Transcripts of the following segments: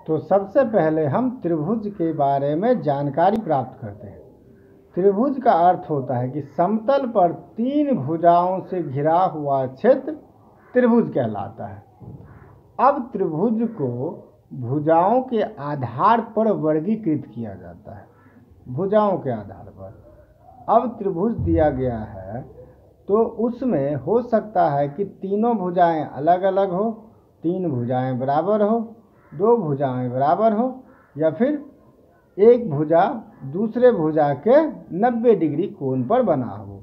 तो सबसे पहले हम त्रिभुज के बारे में जानकारी प्राप्त करते हैं। त्रिभुज का अर्थ होता है कि समतल पर 3 भुजाओं से घिरा हुआ क्षेत्र त्रिभुज कहलाता है। अब त्रिभुज को भुजाओं के आधार पर वर्गीकृत किया जाता है। भुजाओं के आधार पर अब त्रिभुज दिया गया है तो उसमें हो सकता है कि तीनों भुजाएं अलग अलग हो, 3 भुजाएं बराबर हो, 2 भुजाएं बराबर हो, या फिर एक भुजा दूसरे भुजा के 90 डिग्री कोण पर बना हो।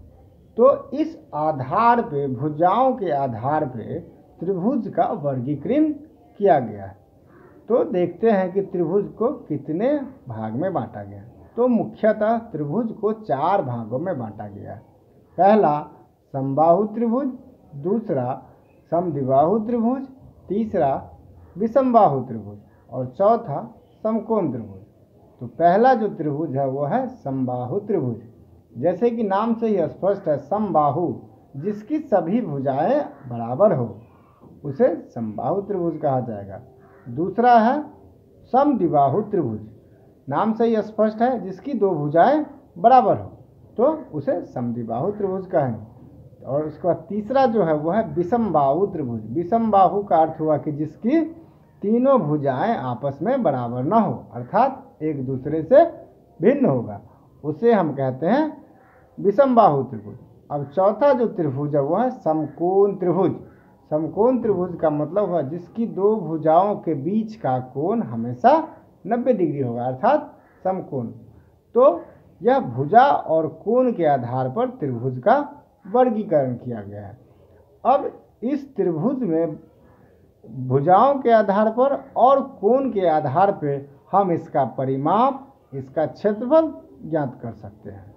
तो इस आधार पे, भुजाओं के आधार पे त्रिभुज का वर्गीकरण किया गया है। तो देखते हैं कि त्रिभुज को कितने भाग में बांटा गया। तो मुख्यतः त्रिभुज को 4 भागों में बांटा गया है। पहला समबाहु त्रिभुज, दूसरा समद्विबाहु त्रिभुज, तीसरा विषमबाहु त्रिभुज और चौथा समकोण त्रिभुज। तो पहला जो त्रिभुज है वो है समबाहु त्रिभुज। जैसे कि नाम से ही स्पष्ट है, समबाहु जिसकी सभी भुजाएं बराबर हो उसे समबाहु त्रिभुज कहा जाएगा। दूसरा है समद्विबाहु त्रिभुज, नाम से ही स्पष्ट है, जिसकी 2 भुजाएं बराबर हो तो उसे समद्विबाहु त्रिभुज कहेंगे। और उसके बाद तीसरा जो है वो है विषमबाहु त्रिभुज। विषमबाहु का अर्थ हुआ कि जिसकी तीनों भुजाएं आपस में बराबर ना हो, अर्थात एक दूसरे से भिन्न होगा, उसे हम कहते हैं विषमबाहु त्रिभुज। अब चौथा जो त्रिभुज है वो है समकोण त्रिभुज। समकोण त्रिभुज का मतलब हुआ जिसकी 2 भुजाओं के बीच का कोण हमेशा 90 डिग्री होगा, अर्थात समकोण। तो यह भुजा और कोण के आधार पर त्रिभुज का वर्गीकरण किया गया है। अब इस त्रिभुज में भुजाओं के आधार पर और कोण के आधार पर हम इसका परिमाप, इसका क्षेत्रफल ज्ञात कर सकते हैं।